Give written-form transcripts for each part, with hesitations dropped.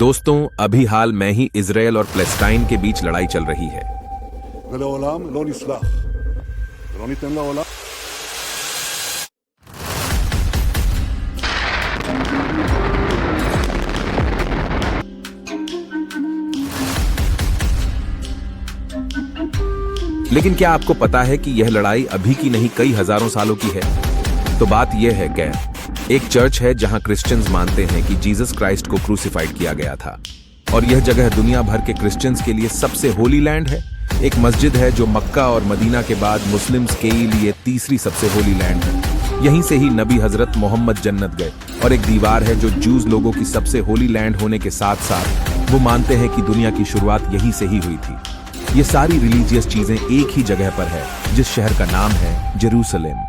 दोस्तों, अभी हाल में ही इजराइल और पैलेस्टाइन के बीच लड़ाई चल रही है। ולעולם לא נסלח ולא ניתן לעולם. लेकिन क्या आपको पता है कि यह लड़ाई अभी की नहीं कई हजारों सालों की है? तो बात यह है कि एक चर्च है जहां क्रिश्चियंस मानते हैं कि जीसस क्राइस्ट को क्रूसिफाइड किया गया था, और यह जगह दुनिया भर के क्रिश्चियंस के लिए सबसे होली लैंड है। एक मस्जिद है जो मक्का और मदीना के बाद मुस्लिम्स के लिए तीसरी सबसे होली लैंड है। यहीं से ही नबी हजरत मोहम्मद जन्नत गए। और एक दीवार है जो जूस लोगों की सबसे होली लैंड होने के साथ साथ वो मानते हैं कि दुनिया की शुरुआत यहीं से ही हुई थी। ये सारी रिलीजियस चीजें एक ही जगह पर है, जिस शहर का नाम है जेरूसलम।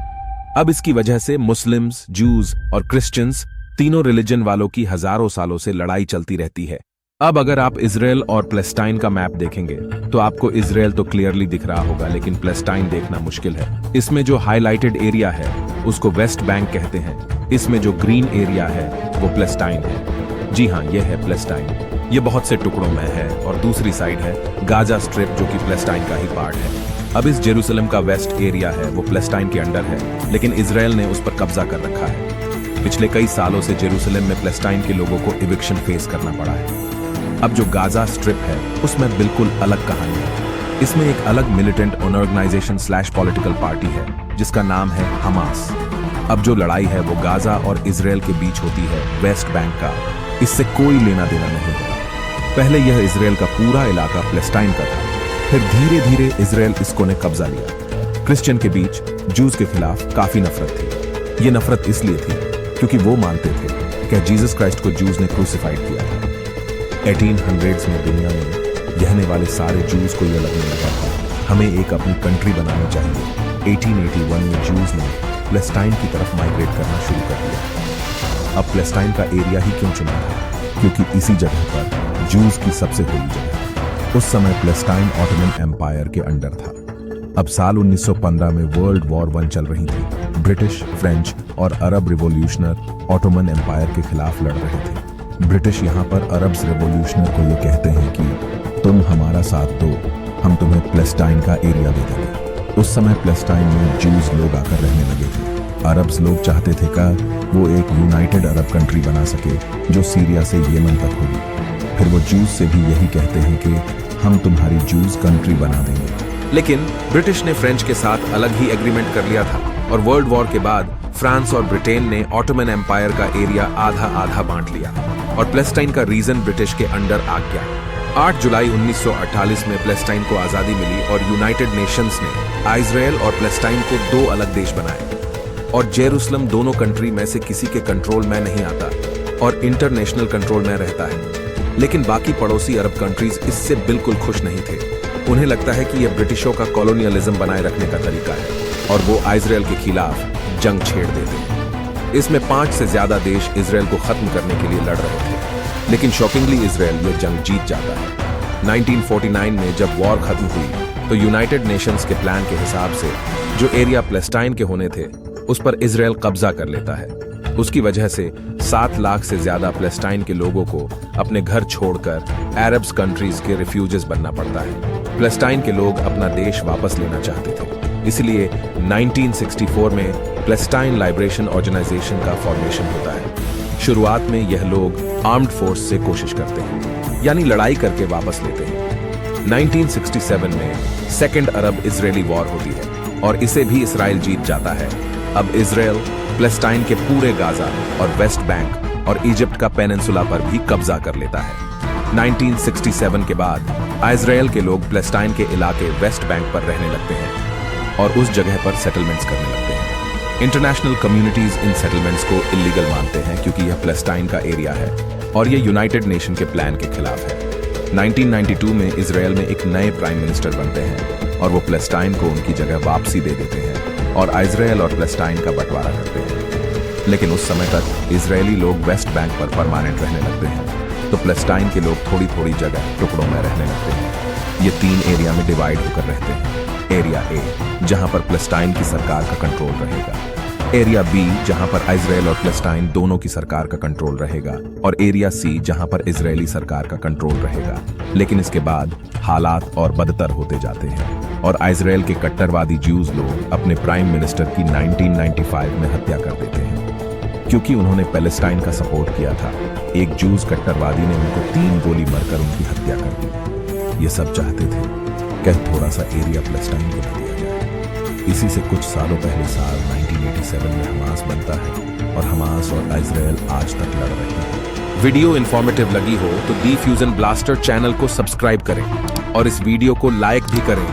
अब इसकी वजह से मुस्लिम्स, जूस और क्रिश्चियंस तीनों रिलीजन वालों की हजारों सालों से लड़ाई चलती रहती है। अब अगर आप इजराइल और पैलेस्टाइन का मैप देखेंगे तो आपको इजराइल तो क्लियरली दिख रहा होगा, लेकिन पैलेस्टाइन देखना मुश्किल है। इसमें जो हाईलाइटेड एरिया है उसको वेस्ट बैंक कहते हैं। इसमें जो ग्रीन एरिया है वो पैलेस्टाइन है। जी हाँ, यह है पैलेस्टाइन। ये बहुत से टुकड़ों में है और दूसरी साइड है गाजा स्ट्रिप, जो कि पैलेस्टाइन का ही पार्ट है। अब इस जेरूसलम का वेस्ट एरिया है वो पैलेस्टाइन के अंडर है, लेकिन इजराइल ने उस पर कब्जा कर रखा है। पिछले कई सालों से जेरूसलम में पैलेस्टाइन के लोगों को इविक्शन फेस करना पड़ा है। अब जो गाजा स्ट्रिप है उसमें बिल्कुल अलग कहानी है। इसमें एक अलग मिलिटेंट ऑर्गेनाइजेशन / पॉलिटिकल पार्टी है जिसका नाम है हमास। अब जो लड़ाई है वो गाजा और इजराइल के बीच होती है वेस्ट बैंक का। इससे कोई लेना देना नहीं है। पहले यह इजराइल का पूरा इलाका पैलेस्टाइन का था, फिर धीरे धीरे इजराइल इसको ने कब्जा लिया। क्रिश्चियन के बीच जूस के खिलाफ काफी नफरत थी। ये नफरत इसलिए थी क्योंकि वो मानते थे कि जीसस क्राइस्ट को जूस ने क्रूसिफाइड किया था। 1800s में दुनिया में रहने वाले सारे जूस को यह लगने लगा था हमें एक अपनी कंट्री बनानी चाहिए। 1881 में जूस ने पैलेस्टाइन की तरफ माइग्रेट करना शुरू कर दिया। अब पैलेस्टाइन का एरिया ही क्यों चुना था? क्योंकि इसी जगह पर जूस की सबसे होली जगह। उस समय पैलेस्टाइन ऑटोमन एम्पायर के अंडर था। अब साल 1915 में वर्ल्ड वॉर 1 चल रही थी। ब्रिटिश, फ्रेंच और अरब रिवॉल्यूशनर ऑटोमन एम्पायर के खिलाफ लड़ रहे थे। ब्रिटिश यहाँ पर अरब रिवॉल्यूशनर को ये कहते हैं कि तुम हमारा साथ दो, हम तुम्हें पैलेस्टाइन का एरिया दे देंगे। उस समय पैलेस्टाइन में जूस लोग आकर रहने लगे थे। अरब्स लोग चाहते थे कि वो एक यूनाइटेड अरब कंट्री बना सके जो सीरिया से येमन तक होगी। फिर वो जूस से भी यही कहते हैं कि हम तुम्हारी जूस कंट्री बना देंगे। लेकिन ब्रिटिश ने फ्रेंच के साथ अलग ही एग्रीमेंट कर लिया था, और वर्ल्ड वॉर के बाद फ्रांस और ब्रिटेन ने ऑटोमन एम्पायर का एरिया आधा आधा बांट लिया और पैलेस्टाइन का रीजन ब्रिटिश के अंडर आ गया। 8 जुलाई 1948 में पैलेस्टाइन को आजादी मिली और यूनाइटेड नेशंस ने इजराइल और पैलेस्टाइन को 2 अलग देश बनाए। और जेरूसलम दोनों कंट्री में से किसी के कंट्रोल में नहीं आता और इंटरनेशनल कंट्रोल में रहता है। लेकिन बाकी पड़ोसी अरब कंट्रीज इससे बिल्कुल खुश नहीं थे। उन्हें लगता है कि यह ब्रिटिशों का कॉलोनियलिज्म बनाए रखने का तरीका है और वो इजराइल के खिलाफ जंग छेड़ देते हैं। इसमें 5 से ज्यादा देश इजराइल को खत्म करने के लिए लड़ रहे थे, लेकिन शॉकिंगली इजराइल ये जंग जीत जाता है। 1949 में जब वॉर खत्म हुई तो यूनाइटेड नेशंस के प्लान के हिसाब से जो एरिया पैलेस्टाइन के होने थे उस पर इजराइल कब्जा कर लेता है। उसकी वजह से 7 लाख से ज्यादा पैलेस्टाइन के लोगों को अपने घर छोड़कर अरब्स कंट्रीज के रिफ्यूजेस बनना पड़ता है। पैलेस्टाइन के लोग अपना देश वापस लेना चाहते थे, इसलिए 1964 में पैलेस्टाइन लिबरेशन ऑर्गेनाइजेशन का फॉर्मेशन होता है। शुरुआत में यह लोग आर्म्ड फोर्स से कोशिश करते हैं, यानी लड़ाई करके वापस लेते हैं। 1967 में सेकेंड अरब इजरायली वॉर होती है और इसे भी इसराइल जीत जाता है। अब इजराइल पैलेस्टाइन के पूरे गाजा और वेस्ट बैंक और इजिप्ट का पेनिनसुला पर भी कब्जा कर लेता है। 1967 के बाद इजराइल के लोग पैलेस्टाइन के इलाके वेस्ट बैंक पर रहने लगते हैं और उस जगह पर सेटलमेंट्स करने लगते हैं। इंटरनेशनल कम्युनिटीज इन सेटलमेंट्स को इलीगल मानते हैं क्योंकि यह पैलेस्टाइन का एरिया है और यह यूनाइटेड नेशन के प्लान के खिलाफ है। 1992 में इजराइल में एक नए प्राइम मिनिस्टर बनते हैं और वो पैलेस्टाइन को उनकी जगह वापसी दे देते हैं और इजराइल और पैलेस्टाइन का बंटवारा करते हैं। लेकिन उस समय तक इजरायली लोग वेस्ट बैंक पर परमानेंट रहने लगते हैं, तो पैलेस्टाइन के लोग थोड़ी थोड़ी जगह टुकड़ों में रहने लगते हैं। ये 3 एरिया में डिवाइड होकर रहते हैं। एरिया ए, जहां पर पैलेस्टाइन की सरकार का कंट्रोल रहेगा। एरिया बी जहां पर इजराइल और पैलेस्टाइन दोनों की सरकार का कंट्रोल रहेगा, और एरिया सी जहां पर इजरायली सरकार का कंट्रोल रहेगा। लेकिन इसके बाद हालात और बदतर होते जाते हैं और इजराइल के कट्टरवादी ज्यूज लोग अपने प्राइम मिनिस्टर की 1995 में हत्या कर देते हैं क्योंकि उन्होंने पैलेस्टाइन का सपोर्ट किया था। एक ज्यूज कट्टरवादी ने उनको 3 गोली मारकर उनकी हत्या कर दी। ये सब चाहते थे कि थोड़ा सा एरिया पैलेस्टाइन को दे दिया जाए। इसी से कुछ सालों पहले साल 1987 में हमास बनता है और हमास और इजराइल आज तक लड़ रहे हैं। वीडियो इंफॉर्मेटिव लगी हो तो दी फ्यूजन ब्लास्टर चैनल को सब्सक्राइब करें और इस वीडियो को लाइक भी करें।